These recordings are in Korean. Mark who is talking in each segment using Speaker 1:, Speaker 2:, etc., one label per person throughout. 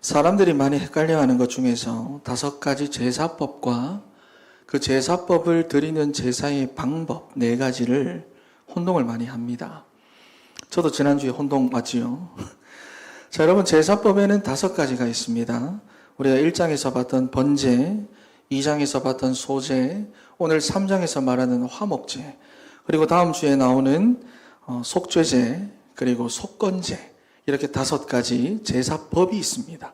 Speaker 1: 사람들이 많이 헷갈려하는 것 중에서 5가지 제사법과 그 제사법을 드리는 제사의 방법 4가지를 혼동을 많이 합니다. 저도 지난주에 혼동 맞지요? 자, 여러분, 제사법에는 5가지가 있습니다. 우리가 1장에서 봤던 번제, 2장에서 봤던 소제, 오늘 3장에서 말하는 화목제, 그리고 다음 주에 나오는 속죄제, 그리고 속건제, 이렇게 5가지 제사법이 있습니다.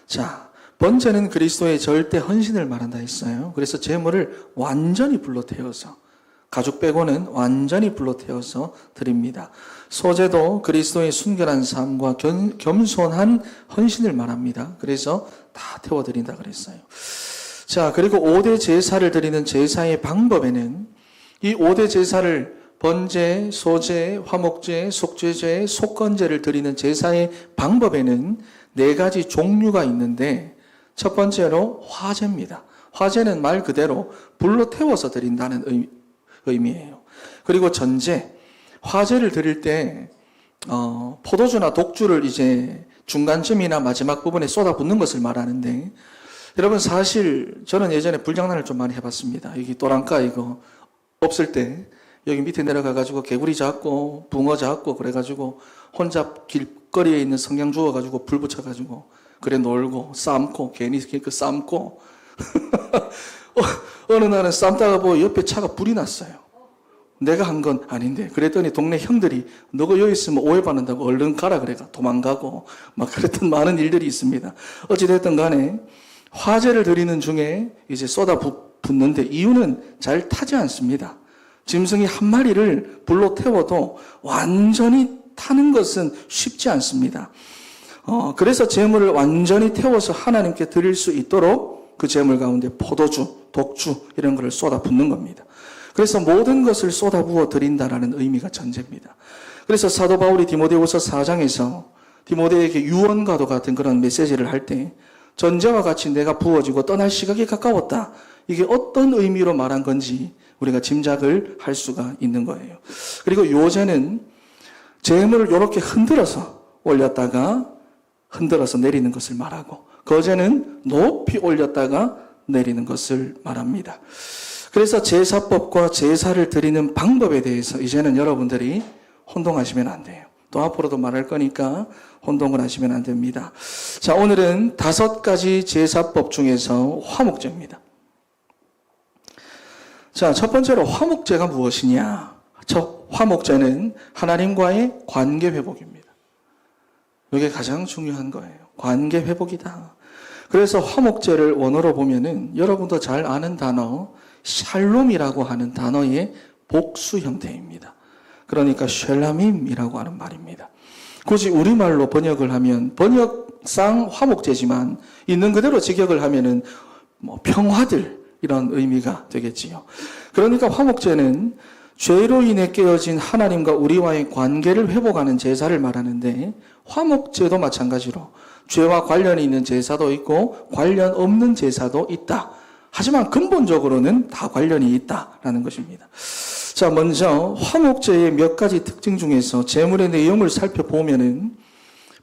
Speaker 1: 자, 번제는 그리스도의 절대 헌신을 말한다 했어요. 그래서 제물을 완전히 불로 태워서, 가죽 빼고는 완전히 불로 태워서 드립니다. 소제도 그리스도의 순결한 삶과 겸손한 헌신을 말합니다. 그래서 다 태워드린다 그랬어요. 자, 그리고 5대 제사를 드리는 제사의 방법에는 이 5대 제사를 번제, 소제, 화목제, 속죄제, 속건제를 드리는 제사의 방법에는 4가지 종류가 있는데, 첫 번째로 화제입니다. 화제는 말 그대로 불로 태워서 드린다는 의미예요. 그리고 전제, 화제를 드릴 때 포도주나 독주를 이제 중간쯤이나 마지막 부분에 쏟아붓는 것을 말하는데, 여러분, 사실 저는 예전에 불장난을 좀 많이 해봤습니다. 여기 또랑가 이거 없을 때 여기 밑에 내려가가지고 개구리 잡고 붕어 잡고 그래가지고 혼자 길거리에 있는 성냥 주워가지고 불 붙여가지고 그래 놀고 삶고 괜히 그 삶고 어느 날은 삶다가 보고 옆에 차가 불이 났어요. 내가 한 건 아닌데, 그랬더니 동네 형들이 너가 여기 있으면 오해받는다고 얼른 가라 그래가 도망가고 막 그랬던 많은 일들이 있습니다. 어찌됐든 간에 화제를 드리는 중에 이제 쏟아붓는데 이유는 잘 타지 않습니다. 짐승이 한 마리를 불로 태워도 완전히 타는 것은 쉽지 않습니다. 그래서 제물을 완전히 태워서 하나님께 드릴 수 있도록 그 제물 가운데 포도주, 독주 이런 것을 쏟아붓는 겁니다. 그래서 모든 것을 쏟아부어 드린다라는 의미가 전제입니다. 그래서 사도 바울이 디모데후서 4장에서 디모데에게 유언과도 같은 그런 메시지를 할 때 전제와 같이 내가 부어지고 떠날 시각이 가까웠다. 이게 어떤 의미로 말한 건지 우리가 짐작을 할 수가 있는 거예요. 그리고 요제는 제물을 이렇게 흔들어서 올렸다가 흔들어서 내리는 것을 말하고, 거제는 높이 올렸다가 내리는 것을 말합니다. 그래서 제사법과 제사를 드리는 방법에 대해서 이제는 여러분들이 혼동하시면 안 돼요. 또 앞으로도 말할 거니까 혼동을 하시면 안 됩니다. 자, 오늘은 5가지 제사법 중에서 화목제입니다. 자, 첫 번째로 화목제가 무엇이냐? 첫 화목제는 하나님과의 관계 회복입니다. 이게 가장 중요한 거예요. 관계 회복이다. 그래서 화목제를 원어로 보면은 여러분도 잘 아는 단어 샬롬이라고 하는 단어의 복수 형태입니다. 그러니까 쉘라밈이라고 하는 말입니다. 굳이 우리말로 번역을 하면 번역상 화목제지만 있는 그대로 직역을 하면은 평화들 이런 의미가 되겠지요. 그러니까 화목제는 죄로 인해 깨어진 하나님과 우리와의 관계를 회복하는 제사를 말하는데, 화목제도 마찬가지로 죄와 관련이 있는 제사도 있고 관련 없는 제사도 있다. 하지만 근본적으로는 다 관련이 있다라는 것입니다. 자, 먼저 화목제의 몇 가지 특징 중에서 제물의 내용을 살펴보면은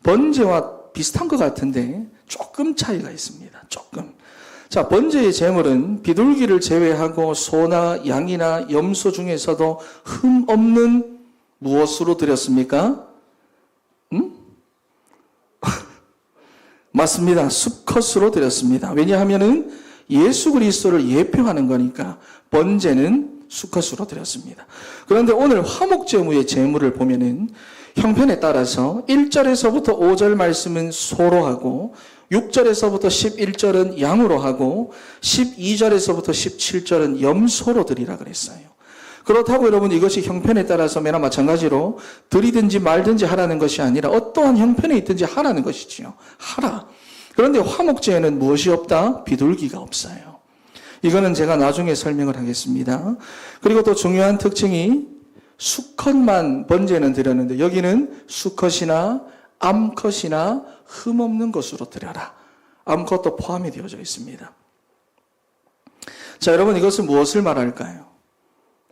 Speaker 1: 번제와 비슷한 것 같은데 조금 차이가 있습니다. 조금. 자, 번제의 제물은 비둘기를 제외하고 소나 양이나 염소 중에서도 흠 없는 무엇으로 드렸습니까? 맞습니다. 수컷으로 드렸습니다. 왜냐하면은 예수 그리스도를 예표하는 거니까 번제는 수컷으로 드렸습니다. 그런데 오늘 화목제무의 제물을 보면은 형편에 따라서 1절에서부터 5절 말씀은 소로 하고 6절에서부터 11절은 양으로 하고 12절에서부터 17절은 염소로 드리라 그랬어요. 그렇다고 여러분, 이것이 형편에 따라서 매나 마찬가지로 드리든지 말든지 하라는 것이 아니라 어떠한 형편에 있든지 하라는 것이지요. 하라. 그런데 화목제에는 무엇이 없다? 비둘기가 없어요. 이거는 제가 나중에 설명을 하겠습니다. 그리고 또 중요한 특징이 수컷만 번제는 드렸는데 여기는 수컷이나 암컷이나 흠없는 것으로 드려라. 암컷도 포함이 되어져 있습니다. 자, 여러분, 이것은 무엇을 말할까요?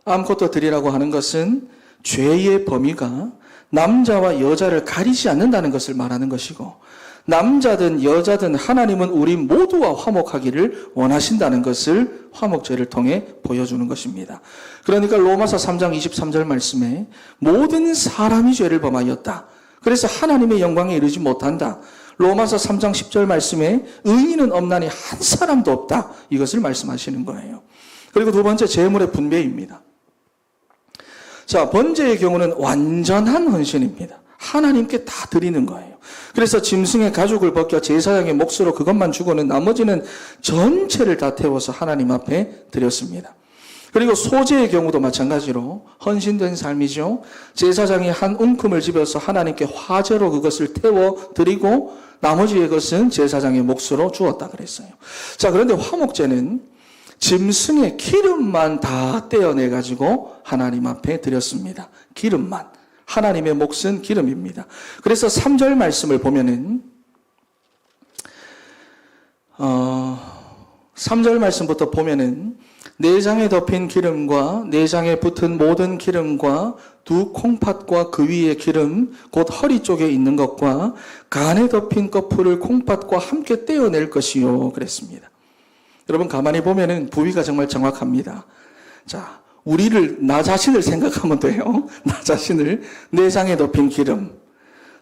Speaker 1: 암컷도 드리라고 하는 것은 죄의 범위가 남자와 여자를 가리지 않는다는 것을 말하는 것이고, 남자든 여자든 하나님은 우리 모두와 화목하기를 원하신다는 것을 화목제를 통해 보여주는 것입니다. 그러니까 로마서 3장 23절 말씀에 모든 사람이 죄를 범하였다. 그래서 하나님의 영광에 이르지 못한다. 로마서 3장 10절 말씀에 의인은 없나니 한 사람도 없다. 이것을 말씀하시는 거예요. 그리고 두 번째, 제물의 분배입니다. 자, 번제의 경우는 완전한 헌신입니다. 하나님께 다 드리는 거예요. 그래서 짐승의 가죽을 벗겨 제사장의 몫으로 그것만 주고는 나머지는 전체를 다 태워서 하나님 앞에 드렸습니다. 그리고 소제의 경우도 마찬가지로 헌신된 삶이죠. 제사장이 한 웅큼을 집어서 하나님께 화제로 그것을 태워 드리고 나머지의 것은 제사장의 몫으로 주었다 그랬어요. 자, 그런데 화목제는 짐승의 기름만 다 떼어내가지고 하나님 앞에 드렸습니다. 기름만. 하나님의 몫은 기름입니다. 그래서 3절 말씀을 보면은 3절 말씀부터 보면은 내장에 덮인 기름과 내장에 붙은 모든 기름과 두 콩팥과 그 위의 기름 곧 허리 쪽에 있는 것과 간에 덮인 거풀을 콩팥과 함께 떼어낼 것이요 그랬습니다. 여러분 가만히 보면은 부위가 정말 정확합니다. 자, 나 자신을 생각하면 돼요. 나 자신을 내장에 덮인 기름.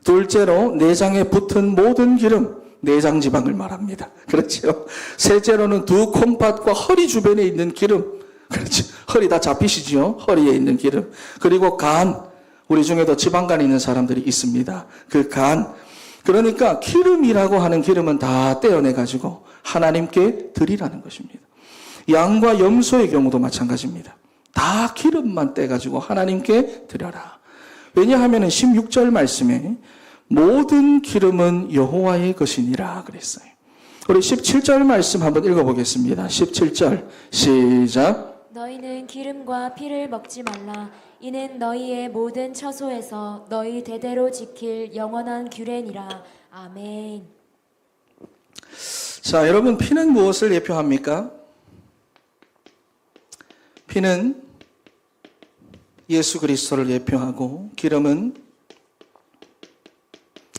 Speaker 1: 둘째로 내장에 붙은 모든 기름, 내장 지방을 말합니다. 그렇죠? 셋째로는 두 콩팥과 허리 주변에 있는 기름. 그렇죠? 허리 다 잡히시죠? 허리에 있는 기름. 그리고 간. 우리 중에도 지방간이 있는 사람들이 있습니다. 그 간. 그러니까 기름이라고 하는 기름은 다 떼어내가지고 하나님께 드리라는 것입니다. 양과 염소의 경우도 마찬가지입니다. 다 기름만 떼가지고 하나님께 드려라. 왜냐하면 16절 말씀에 모든 기름은 여호와의 것이니라 그랬어요. 우리 17절 말씀 한번 읽어보겠습니다. 17절 시작.
Speaker 2: 너희는 기름과 피를 먹지 말라. 이는 너희의 모든 처소에서 너희 대대로 지킬 영원한 규례니라. 아멘.
Speaker 1: 자, 여러분 피는 무엇을 예표합니까? 피는 예수 그리스도를 예표하고 기름은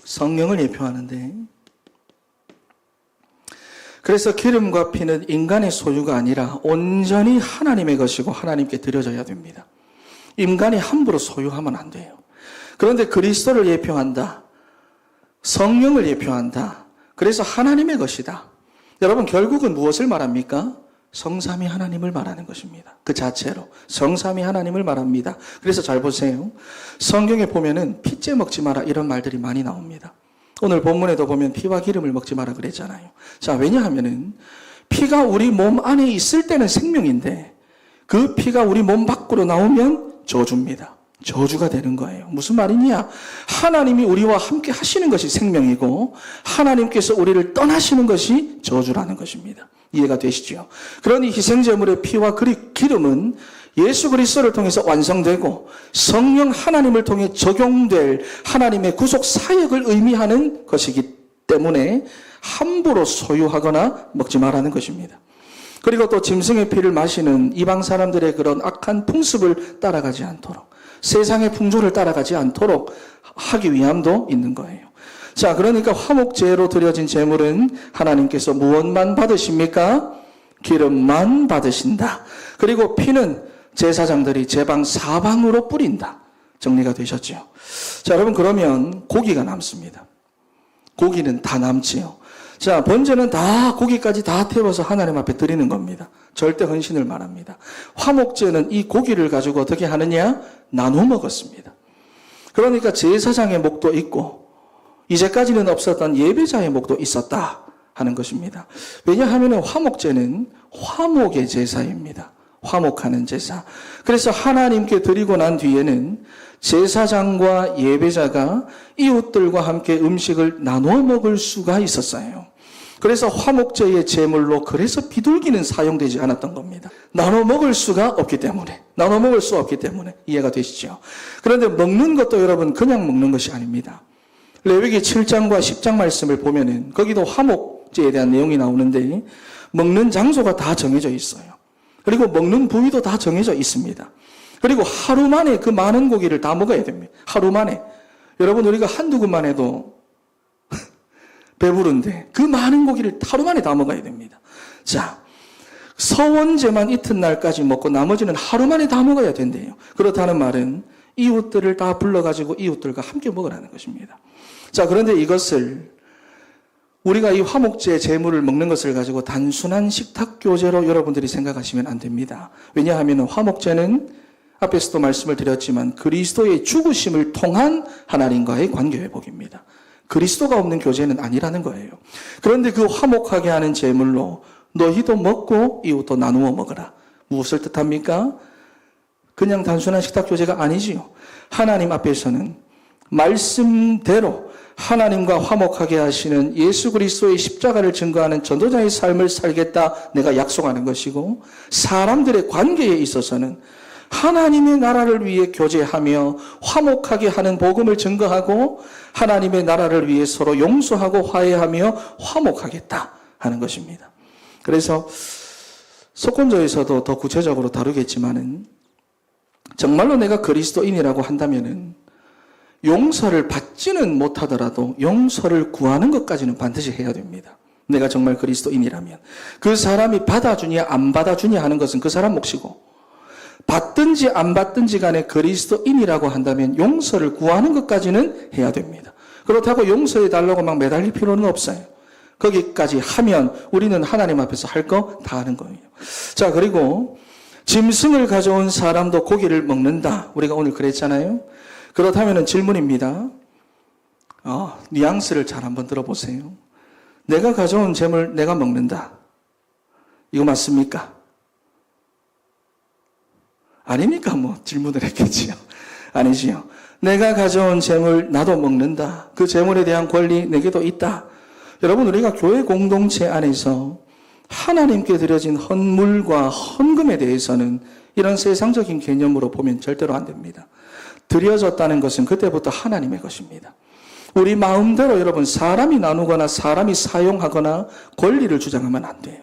Speaker 1: 성령을 예표하는데, 그래서 기름과 피는 인간의 소유가 아니라 온전히 하나님의 것이고 하나님께 드려져야 됩니다. 인간이 함부로 소유하면 안 돼요. 그런데 그리스도를 예표한다. 성령을 예표한다. 그래서 하나님의 것이다. 여러분 결국은 무엇을 말합니까? 성삼위 하나님을 말하는 것입니다. 그 자체로 성삼위 하나님을 말합니다. 그래서 잘 보세요. 성경에 보면은 피째 먹지 마라 이런 말들이 많이 나옵니다. 오늘 본문에도 보면 피와 기름을 먹지 마라 그랬잖아요. 자, 왜냐하면은 피가 우리 몸 안에 있을 때는 생명인데 그 피가 우리 몸 밖으로 나오면 저주입니다. 저주가 되는 거예요. 무슨 말이냐? 하나님이 우리와 함께 하시는 것이 생명이고 하나님께서 우리를 떠나시는 것이 저주라는 것입니다. 이해가 되시죠? 그러니 희생제물의 피와 기름은 예수 그리스도를 통해서 완성되고 성령 하나님을 통해 적용될 하나님의 구속 사역을 의미하는 것이기 때문에 함부로 소유하거나 먹지 말라는 것입니다. 그리고 또 짐승의 피를 마시는 이방 사람들의 그런 악한 풍습을 따라가지 않도록, 세상의 풍조를 따라가지 않도록 하기 위함도 있는 거예요. 자, 그러니까 화목제로 드려진 제물은 하나님께서 무엇만 받으십니까? 기름만 받으신다. 그리고 피는 제사장들이 제방 사방으로 뿌린다. 정리가 되셨죠? 자, 여러분 그러면 고기가 남습니다. 고기는 다 남지요. 자, 번제는 다 고기까지 다 태워서 하나님 앞에 드리는 겁니다. 절대 헌신을 말합니다. 화목제는 이 고기를 가지고 어떻게 하느냐? 나눠 먹었습니다. 그러니까 제사장의 목도 있고 이제까지는 없었던 예배자의 목도 있었다 하는 것입니다. 왜냐하면 화목제는 화목의 제사입니다. 화목하는 제사. 그래서 하나님께 드리고 난 뒤에는 제사장과 예배자가 이웃들과 함께 음식을 나눠 먹을 수가 있었어요. 그래서 화목제의 제물로 그래서 비둘기는 사용되지 않았던 겁니다. 나눠 먹을 수가 없기 때문에. 나눠 먹을 수 없기 때문에. 이해가 되시죠? 그런데 먹는 것도 여러분 그냥 먹는 것이 아닙니다. 레위기 7장과 10장 말씀을 보면은 거기도 화목제에 대한 내용이 나오는데 먹는 장소가 다 정해져 있어요. 그리고 먹는 부위도 다 정해져 있습니다. 그리고 하루 만에 그 많은 고기를 다 먹어야 됩니다. 하루 만에. 여러분 우리가 한두 근만 해도 배부른데 그 많은 고기를 하루 만에 다 먹어야 됩니다. 자, 서원제만 이튿날까지 먹고 나머지는 하루 만에 다 먹어야 된대요. 그렇다는 말은 이웃들을 다 불러가지고 이웃들과 함께 먹으라는 것입니다. 자, 그런데 이것을 우리가 이 화목제 제물을 먹는 것을 가지고 단순한 식탁 교제로 여러분들이 생각하시면 안 됩니다. 왜냐하면 화목제는 앞에서도 말씀을 드렸지만 그리스도의 죽으심을 통한 하나님과의 관계 회복입니다. 그리스도가 없는 교제는 아니라는 거예요. 그런데 그 화목하게 하는 제물로 너희도 먹고 이웃도 나누어 먹어라. 무엇을 뜻합니까? 그냥 단순한 식탁 교제가 아니지요. 하나님 앞에서는 말씀대로 하나님과 화목하게 하시는 예수 그리스도의 십자가를 증거하는 전도자의 삶을 살겠다 내가 약속하는 것이고, 사람들의 관계에 있어서는 하나님의 나라를 위해 교제하며 화목하게 하는 복음을 증거하고 하나님의 나라를 위해 서로 용서하고 화해하며 화목하겠다 하는 것입니다. 그래서 속건조에서도 더 구체적으로 다루겠지만은 정말로 내가 그리스도인이라고 한다면은 용서를 받지는 못하더라도 용서를 구하는 것까지는 반드시 해야 됩니다. 내가 정말 그리스도인이라면. 그 사람이 받아주냐 안 받아주냐 하는 것은 그 사람 몫이고, 받든지 안 받든지 간에 그리스도인이라고 한다면 용서를 구하는 것까지는 해야 됩니다. 그렇다고 용서해 달라고 막 매달릴 필요는 없어요. 거기까지 하면 우리는 하나님 앞에서 할 거 다 하는 거예요. 자, 그리고 짐승을 가져온 사람도 고기를 먹는다. 우리가 오늘 그랬잖아요. 그렇다면 질문입니다. 뉘앙스를 잘 한번 들어보세요. 내가 가져온 재물 내가 먹는다. 이거 맞습니까? 아니니까 뭐 질문을 했겠지요. 아니지요. 내가 가져온 재물 나도 먹는다. 그 재물에 대한 권리 내게도 있다. 여러분, 우리가 교회 공동체 안에서 하나님께 드려진 헌물과 헌금에 대해서는 이런 세상적인 개념으로 보면 절대로 안 됩니다. 드려졌다는 것은 그때부터 하나님의 것입니다. 우리 마음대로 여러분 사람이 나누거나 사람이 사용하거나 권리를 주장하면 안 돼요.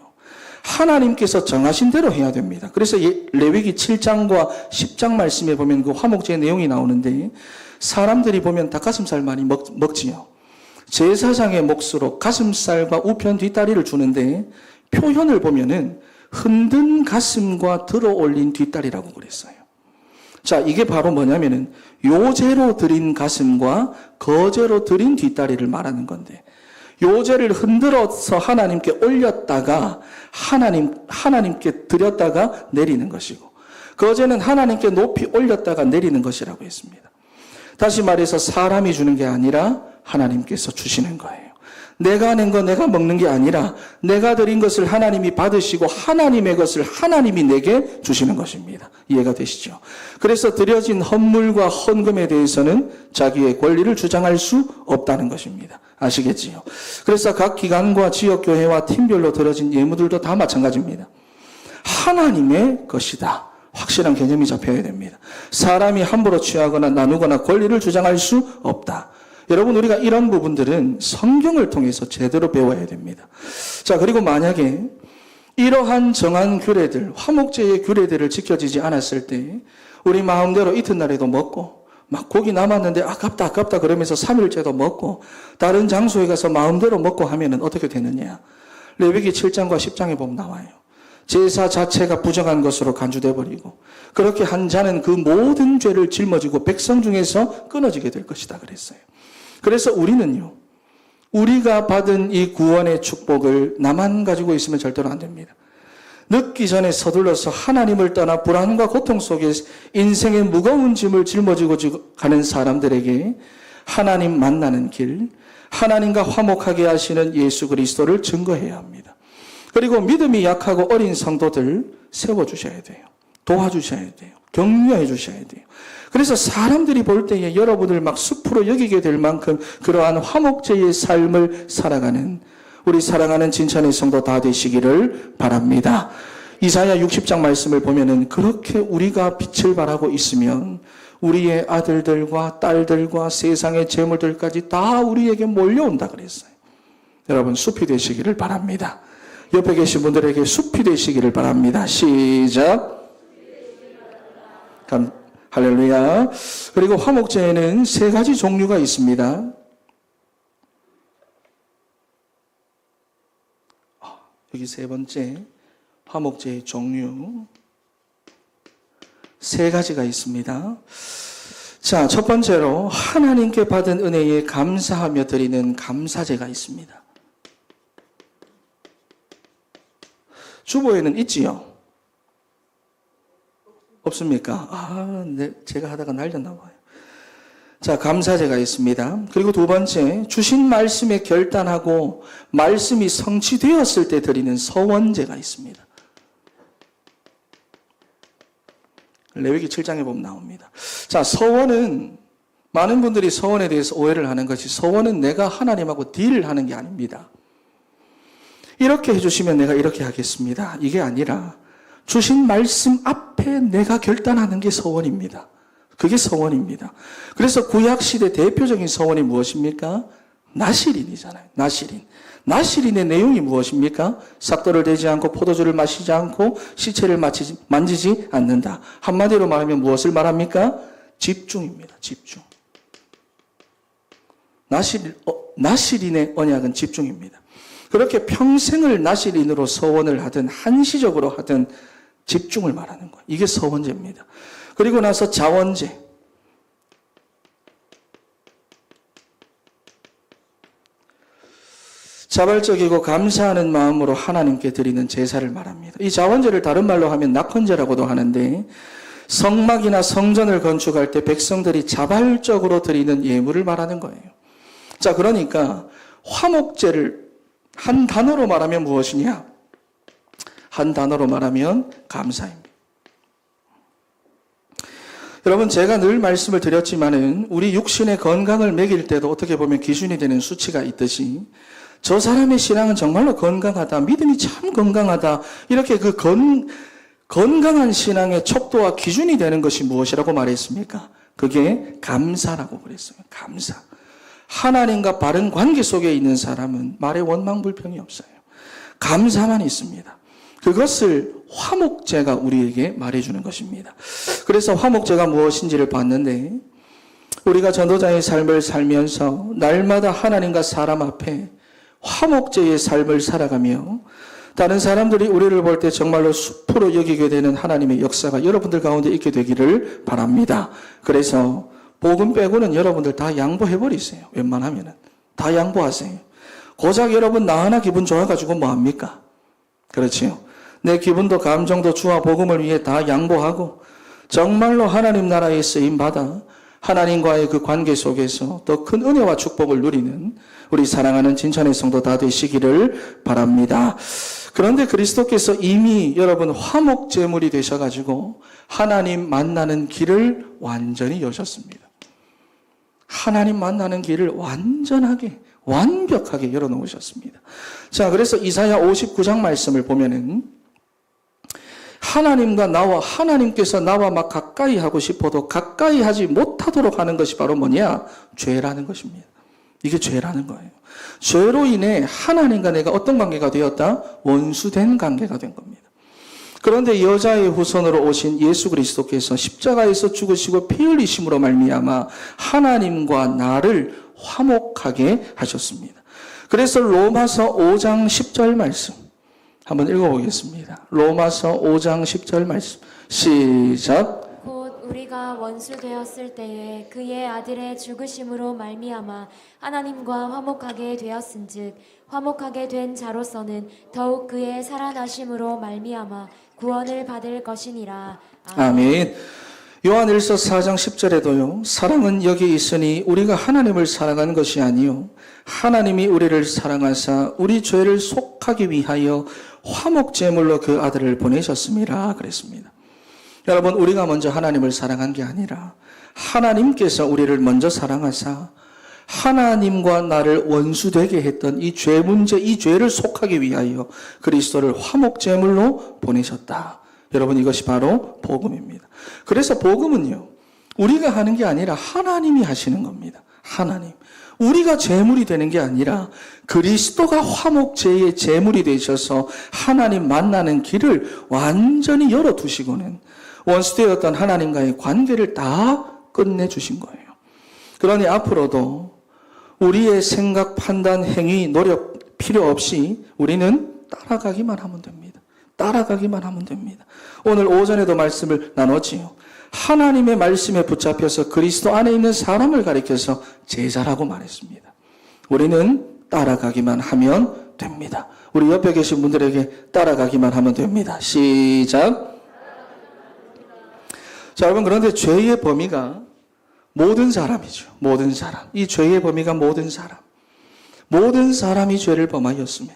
Speaker 1: 하나님께서 정하신 대로 해야 됩니다. 그래서 레위기 7장과 10장 말씀에 보면 그 화목제의 내용이 나오는데, 사람들이 보면 닭가슴살 많이 먹지요. 제사장의 몫으로 가슴살과 우편 뒷다리를 주는데 표현을 보면은 흔든 가슴과 들어 올린 뒷다리라고 그랬어요. 자, 이게 바로 뭐냐면은 요제로 드린 가슴과 거제로 드린 뒷다리를 말하는 건데, 요제를 흔들어서 하나님께 올렸다가 하나님께 드렸다가 내리는 것이고, 거제는 하나님께 높이 올렸다가 내리는 것이라고 했습니다. 다시 말해서 사람이 주는 게 아니라 하나님께서 주시는 거예요. 내가 낸 거 내가 먹는 게 아니라 내가 드린 것을 하나님이 받으시고 하나님의 것을 하나님이 내게 주시는 것입니다. 이해가 되시죠? 그래서 드려진 헌물과 헌금에 대해서는 자기의 권리를 주장할 수 없다는 것입니다. 아시겠지요? 그래서 각 기관과 지역교회와 팀별로 드려진 예물들도 다 마찬가지입니다. 하나님의 것이다. 확실한 개념이 잡혀야 됩니다. 사람이 함부로 취하거나 나누거나 권리를 주장할 수 없다. 여러분, 우리가 이런 부분들은 성경을 통해서 제대로 배워야 됩니다. 자, 그리고 만약에 이러한 정한 규례들, 화목제의 규례들을 지켜지지 않았을 때 우리 마음대로 이튿날에도 먹고 막 고기 남았는데 아깝다 그러면서 3일째도 먹고 다른 장소에 가서 마음대로 먹고 하면은 어떻게 되느냐. 레위기 7장과 10장에 보면 나와요. 제사 자체가 부정한 것으로 간주돼 버리고 그렇게 한 자는 그 모든 죄를 짊어지고 백성 중에서 끊어지게 될 것이다 그랬어요. 그래서 우리는요, 우리가 받은 이 구원의 축복을 나만 가지고 있으면 절대로 안 됩니다. 늦기 전에 서둘러서 하나님을 떠나 불안과 고통 속에 인생의 무거운 짐을 짊어지고 가는 사람들에게 하나님 만나는 길, 하나님과 화목하게 하시는 예수 그리스도를 증거해야 합니다. 그리고 믿음이 약하고 어린 성도들 세워주셔야 돼요. 도와주셔야 돼요. 격려해 주셔야 돼요. 그래서 사람들이 볼 때에 여러분을 막 숲으로 여기게 될 만큼 그러한 화목제의 삶을 살아가는 우리 사랑하는 진천의 성도 다 되시기를 바랍니다. 이사야 60장 말씀을 보면은 그렇게 우리가 빛을 발하고 있으면 우리의 아들들과 딸들과 세상의 재물들까지 다 우리에게 몰려온다 그랬어요. 여러분, 숲이 되시기를 바랍니다. 옆에 계신 분들에게 숲이 되시기를 바랍니다. 시작. 할렐루야. 그리고 화목제에는 3가지 종류가 있습니다. 여기 세 번째, 화목제의 종류. 세 가지가 있습니다. 자, 첫 번째로 하나님께 받은 은혜에 감사하며 드리는 감사제가 있습니다. 주보에는 있지요? 없습니까? 네, 제가 하다가 날렸나 봐요. 자, 감사제가 있습니다. 그리고 두 번째, 주신 말씀에 결단하고 말씀이 성취되었을 때 드리는 서원제가 있습니다. 레위기 7장에 보면 나옵니다. 자, 서원은 많은 분들이 서원에 대해서 오해를 하는 것이 서원은 내가 하나님하고 딜을 하는 게 아닙니다. 이렇게 해주시면 내가 이렇게 하겠습니다. 이게 아니라 주신 말씀 앞에 내가 결단하는 게 서원입니다. 그게 서원입니다. 그래서 구약시대 대표적인 서원이 무엇입니까? 나실인이잖아요. 나실인. 나실인의 내용이 무엇입니까? 삭도를 대지 않고 포도주를 마시지 않고 시체를 만지지 않는다. 한마디로 말하면 무엇을 말합니까? 집중입니다. 집중. 나실인의 언약은 집중입니다. 그렇게 평생을 나실인으로 서원을 하든 한시적으로 하든 집중을 말하는 거예요. 이게 서원제입니다. 그리고 나서 자원제. 자발적이고 감사하는 마음으로 하나님께 드리는 제사를 말합니다. 이 자원제를 다른 말로 하면 낙헌제라고도 하는데 성막이나 성전을 건축할 때 백성들이 자발적으로 드리는 예물을 말하는 거예요. 자, 그러니까 화목제를 한 단어로 말하면 무엇이냐? 한 단어로 말하면 감사입니다. 여러분, 제가 늘 말씀을 드렸지만은 우리 육신의 건강을 매길 때도 어떻게 보면 기준이 되는 수치가 있듯이 저 사람의 신앙은 정말로 건강하다, 믿음이 참 건강하다, 이렇게 그 건강한 신앙의 척도와 기준이 되는 것이 무엇이라고 말했습니까? 그게 감사라고 그랬어요. 감사. 하나님과 바른 관계 속에 있는 사람은 말에 원망불평이 없어요. 감사만 있습니다. 그것을 화목제가 우리에게 말해주는 것입니다. 그래서 화목제가 무엇인지를 봤는데 우리가 전도자의 삶을 살면서 날마다 하나님과 사람 앞에 화목제의 삶을 살아가며 다른 사람들이 우리를 볼 때 정말로 숲으로 여기게 되는 하나님의 역사가 여러분들 가운데 있게 되기를 바랍니다. 그래서 복음 빼고는 여러분들 다 양보해버리세요. 웬만하면은. 다 양보하세요. 고작 여러분 나 하나 기분 좋아가지고 뭐합니까? 그렇지요. 내 기분도 감정도 주와 복음을 위해 다 양보하고 정말로 하나님 나라에 쓰임받아 하나님과의 그 관계 속에서 더 큰 은혜와 축복을 누리는 우리 사랑하는 진천의 성도 다 되시기를 바랍니다. 그런데 그리스도께서 이미 여러분 화목제물이 되셔가지고 하나님 만나는 길을 완전히 여셨습니다. 하나님 만나는 길을 완전하게 완벽하게 열어놓으셨습니다. 자, 그래서 이사야 59장 말씀을 보면은 하나님께서 나와 막 가까이 하고 싶어도 가까이 하지 못하도록 하는 것이 바로 뭐냐? 죄라는 것입니다. 이게 죄라는 거예요. 죄로 인해 하나님과 내가 어떤 관계가 되었다? 원수된 관계가 된 겁니다. 그런데 여자의 후손으로 오신 예수 그리스도께서 십자가에서 죽으시고 피 흘리심으로 말미암아 하나님과 나를 화목하게 하셨습니다. 그래서 로마서 5장 10절 말씀 한번 읽어보겠습니다. 로마서 5장 10절 말씀 시작.
Speaker 2: 곧 우리가 원수 되었을 때에 그의 아들의 죽으심으로 말미암아 하나님과 화목하게 되었은즉 화목하게 된 자로서는 더욱 그의 살아나심으로 말미암아 구원을 받을 것이니라.
Speaker 1: 아멘. 요한일서 4장 10절에도요. 사랑은 여기 있으니 우리가 하나님을 사랑한 것이 아니요 하나님이 우리를 사랑하사 우리 죄를 속하기 위하여 화목제물로 그 아들을 보내셨음이라 그랬습니다. 여러분, 우리가 먼저 하나님을 사랑한 게 아니라 하나님께서 우리를 먼저 사랑하사 하나님과 나를 원수되게 했던 이 죄 문제, 이 죄를 속하기 위하여 그리스도를 화목제물로 보내셨다. 여러분, 이것이 바로 복음입니다. 그래서 복음은요, 우리가 하는 게 아니라 하나님이 하시는 겁니다. 하나님. 우리가 제물이 되는 게 아니라 그리스도가 화목제의 제물이 되셔서 하나님 만나는 길을 완전히 열어두시고는 원수되었던 하나님과의 관계를 다 끝내주신 거예요. 그러니 앞으로도 우리의 생각, 판단, 행위, 노력 필요 없이 우리는 따라가기만 하면 됩니다. 따라가기만 하면 됩니다. 오늘 오전에도 말씀을 나눴지요. 하나님의 말씀에 붙잡혀서 그리스도 안에 있는 사람을 가리켜서 제자라고 말했습니다. 우리는 따라가기만 하면 됩니다. 우리 옆에 계신 분들에게 따라가기만 하면 됩니다. 시작. 자, 여러분, 그런데 죄의 범위가 모든 사람이죠. 모든 사람. 이 죄의 범위가 모든 사람. 모든 사람이 죄를 범하였음에.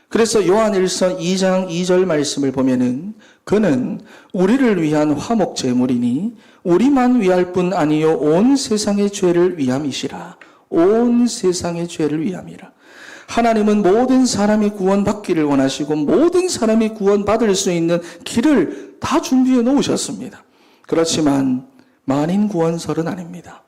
Speaker 1: 그래서 요한 1서 2장 2절 말씀을 보면은 그는 우리를 위한 화목 제물이니 우리만 위할 뿐 아니요 온 세상의 죄를 위함이시라. 온 세상의 죄를 위함이라. 하나님은 모든 사람이 구원받기를 원하시고 모든 사람이 구원받을 수 있는 길을 다 준비해 놓으셨습니다. 그렇지만 만인 구원설은 아닙니다.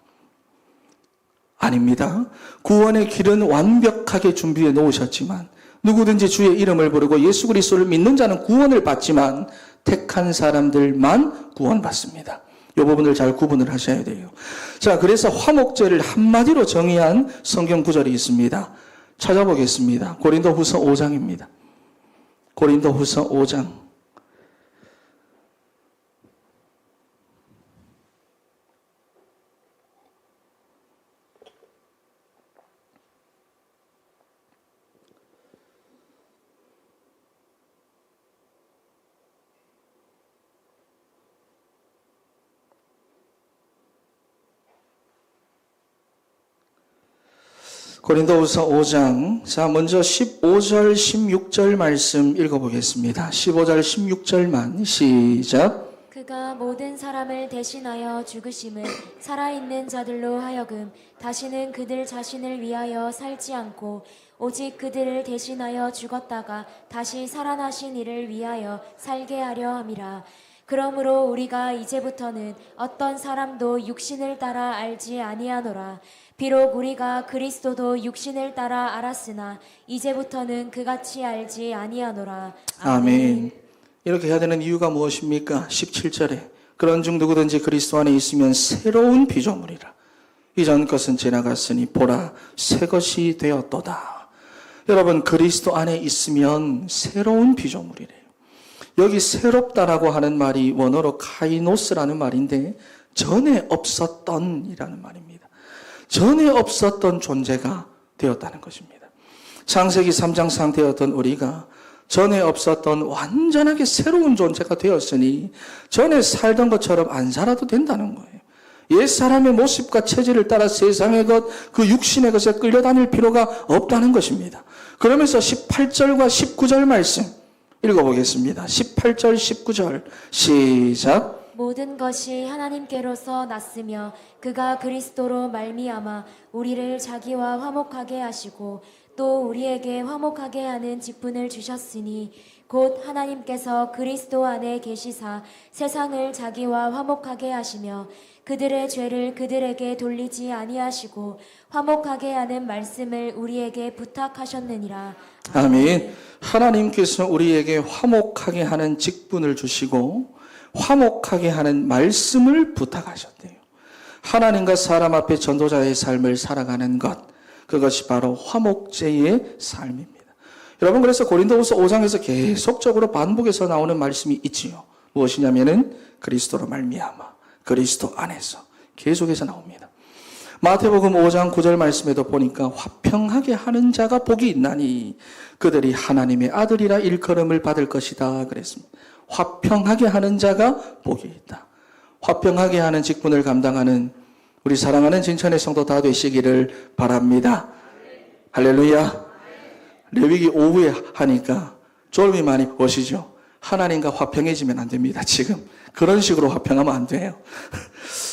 Speaker 1: 아닙니다. 구원의 길은 완벽하게 준비해 놓으셨지만 누구든지 주의 이름을 부르고 예수 그리스도를 믿는 자는 구원을 받지만 택한 사람들만 구원받습니다. 이 부분을 잘 구분을 하셔야 돼요. 자, 그래서 화목제를 한마디로 정의한 성경 구절이 있습니다. 찾아보겠습니다. 고린도후서 5장입니다. 고린도후서 5장. 고린도후서 5장. 자, 먼저 15절, 16절 말씀 읽어보겠습니다. 15절, 16절만 시작.
Speaker 2: 그가 모든 사람을 대신하여 죽으심은 살아있는 자들로 하여금 다시는 그들 자신을 위하여 살지 않고 오직 그들을 대신하여 죽었다가 다시 살아나신 이를 위하여 살게 하려 함이라. 그러므로 우리가 이제부터는 어떤 사람도 육신을 따라 알지 아니하노라. 비록 우리가 그리스도도 육신을 따라 알았으나 이제부터는 그같이 알지 아니하노라.
Speaker 1: 아멘. 이렇게 해야 되는 이유가 무엇입니까? 17절에 그런 중 누구든지 그리스도 안에 있으면 새로운 피조물이라. 이전 것은 지나갔으니 보라 새 것이 되었도다. 여러분, 그리스도 안에 있으면 새로운 피조물이래요. 여기 새롭다라고 하는 말이 원어로 카이노스라는 말인데 전에 없었던 이라는 말입니다. 전에 없었던 존재가 되었다는 것입니다. 창세기 3장 상태였던 우리가 전에 없었던 완전하게 새로운 존재가 되었으니 전에 살던 것처럼 안 살아도 된다는 거예요. 옛사람의 모습과 체질을 따라 세상의 것, 그 육신의 것에 끌려다닐 필요가 없다는 것입니다. 그러면서 18절과 19절 말씀 읽어보겠습니다. 18절, 19절 시작.
Speaker 2: 모든 것이 하나님께로서 났으며 그가 그리스도로 말미암아 우리를 자기와 화목하게 하시고 또 우리에게 화목하게 하는 직분을 주셨으니 곧 하나님께서 그리스도 안에 계시사 세상을 자기와 화목하게 하시며 그들의 죄를 그들에게 돌리지 아니하시고 화목하게 하는 말씀을 우리에게 부탁하셨느니라.
Speaker 1: 아멘. 하나님께서 우리에게 화목하게 하는 직분을 주시고 화목하게 하는 말씀을 부탁하셨대요. 하나님과 사람 앞에 전도자의 삶을 살아가는 것, 그것이 바로 화목제의 삶입니다. 여러분, 그래서 고린도후서 5장에서 계속적으로 반복해서 나오는 말씀이 있지요. 무엇이냐면은 그리스도로 말미암아, 그리스도 안에서 계속해서 나옵니다. 마태복음 5장 9절 말씀에도 보니까 화평하게 하는 자가 복이 있나니 그들이 하나님의 아들이라 일컬음을 받을 것이다 그랬습니다. 화평하게 하는 자가 복이 있다. 화평하게 하는 직분을 감당하는 우리 사랑하는 진천의 성도 다 되시기를 바랍니다. 할렐루야. 레위기 오후에 하니까 졸음이 많이 오시죠. 하나님과 화평해지면 안 됩니다. 지금 그런 식으로 화평하면 안 돼요.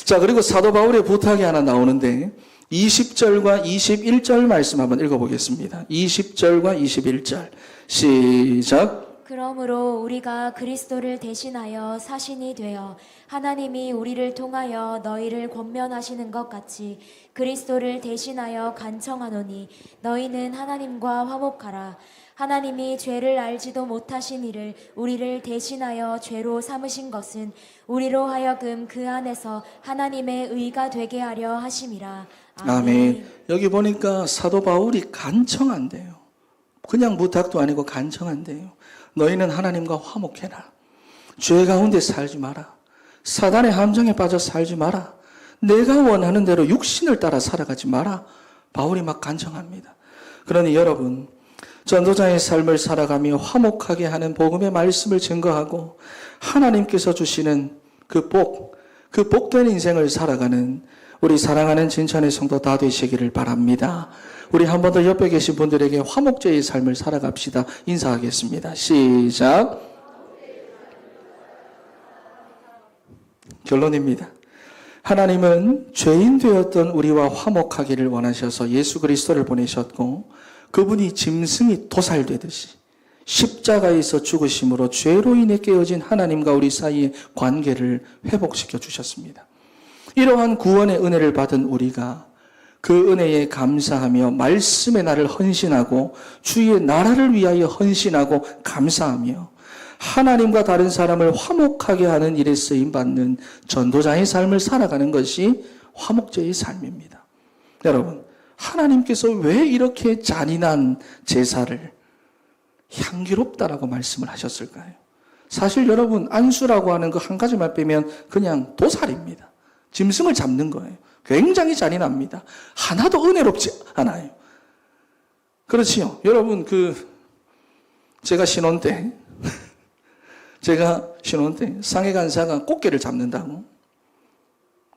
Speaker 1: 자, 그리고 사도 바울의 부탁이 하나 나오는데 20절과 21절 말씀 한번 읽어보겠습니다. 20절과 21절 시작.
Speaker 2: 그러므로 우리가 그리스도를 대신하여 사신이 되어 하나님이 우리를 통하여 너희를 권면하시는 것 같이 그리스도를 대신하여 간청하노니 너희는 하나님과 화목하라. 하나님이 죄를 알지도 못하신 이를 우리를 대신하여 죄로 삼으신 것은 우리로 하여금 그 안에서 하나님의 의가 되게 하려 하심이라.
Speaker 1: 아멘. 여기 보니까 사도 바울이 간청한대요. 그냥 부탁도 아니고 간청한대요. 너희는 하나님과 화목해라. 죄 가운데 살지 마라. 사단의 함정에 빠져 살지 마라. 내가 원하는 대로 육신을 따라 살아가지 마라. 바울이 막 간청합니다. 그러니 여러분, 전도자의 삶을 살아가며 화목하게 하는 복음의 말씀을 증거하고 하나님께서 주시는 그 복된 인생을 살아가는 우리 사랑하는 진천의 성도 다 되시기를 바랍니다. 우리 한 번 더 옆에 계신 분들에게 화목제의 삶을 살아갑시다. 인사하겠습니다. 시작. 결론입니다. 하나님은 죄인 되었던 우리와 화목하기를 원하셔서 예수 그리스도를 보내셨고 그분이 짐승이 도살되듯이 십자가에서 죽으심으로 죄로 인해 깨어진 하나님과 우리 사이의 관계를 회복시켜 주셨습니다. 이러한 구원의 은혜를 받은 우리가 그 은혜에 감사하며 말씀의 날을 헌신하고 주의 나라를 위하여 헌신하고 감사하며 하나님과 다른 사람을 화목하게 하는 일에 쓰임받는 전도자의 삶을 살아가는 것이 화목제의 삶입니다. 여러분, 하나님께서 왜 이렇게 잔인한 제사를 향기롭다라고 말씀을 하셨을까요? 사실 여러분, 안수라고 하는 그 한 가지만 빼면 그냥 도살입니다. 짐승을 잡는 거예요. 굉장히 잔인합니다. 하나도 은혜롭지 않아요. 그렇지요. 여러분, 제가 신혼 때 상해 간사가 꽃게를 잡는다고.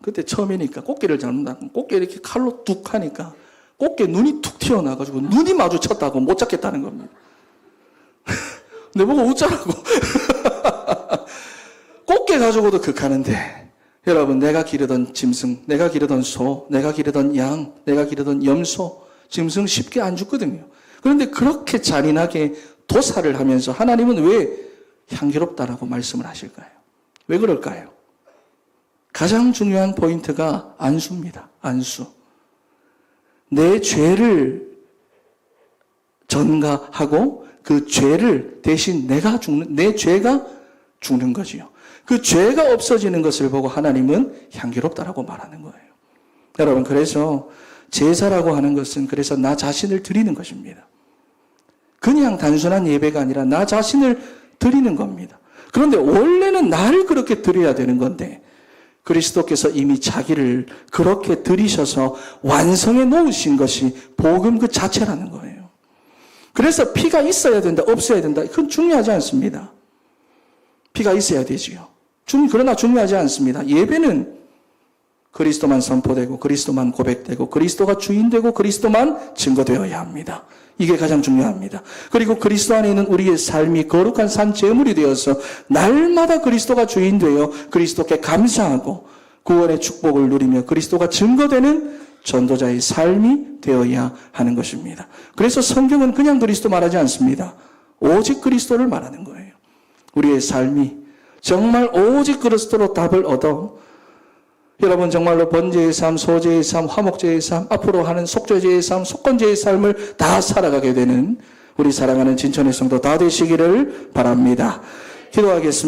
Speaker 1: 그때 처음이니까 꽃게를 잡는다고. 꽃게 이렇게 칼로 툭 하니까 꽃게 눈이 툭 튀어나와가지고 눈이 마주쳤다고 못 잡겠다는 겁니다. 내보고 웃자라고. 꽃게 가지고도 극하는데 여러분, 내가 기르던 짐승, 내가 기르던 소, 내가 기르던 양, 내가 기르던 염소, 짐승 쉽게 안 죽거든요. 그런데 그렇게 잔인하게 도살을 하면서 하나님은 왜 향기롭다라고 말씀을 하실까요? 왜 그럴까요? 가장 중요한 포인트가 안수입니다. 안수. 내 죄를 전가하고 그 죄를 대신 내 죄가 죽는 거지요. 그 죄가 없어지는 것을 보고 하나님은 향기롭다라고 말하는 거예요. 여러분, 그래서 제사라고 하는 것은 그래서 나 자신을 드리는 것입니다. 그냥 단순한 예배가 아니라 나 자신을 드리는 겁니다. 그런데 원래는 나를 그렇게 드려야 되는 건데 그리스도께서 이미 자기를 그렇게 드리셔서 완성해 놓으신 것이 복음 그 자체라는 거예요. 그래서 피가 있어야 된다, 없어야 된다. 그건 중요하지 않습니다. 피가 있어야 되지요. 그러나 중요하지 않습니다. 예배는 그리스도만 선포되고 그리스도만 고백되고 그리스도가 주인되고 그리스도만 증거되어야 합니다. 이게 가장 중요합니다. 그리고 그리스도 안에 있는 우리의 삶이 거룩한 산 제물이 되어서 날마다 그리스도가 주인되어 그리스도께 감사하고 구원의 축복을 누리며 그리스도가 증거되는 전도자의 삶이 되어야 하는 것입니다. 그래서 성경은 그냥 그리스도 말하지 않습니다. 오직 그리스도를 말하는 거예요. 우리의 삶이 정말 오직 그리스도로 답을 얻어 여러분 정말로 번제의 삶, 소제의 삶, 화목제의 삶, 앞으로 하는 속죄제의 삶, 속건제의 삶을 다 살아가게 되는 우리 사랑하는 진천의 성도 다 되시기를 바랍니다. 기도하겠습니다.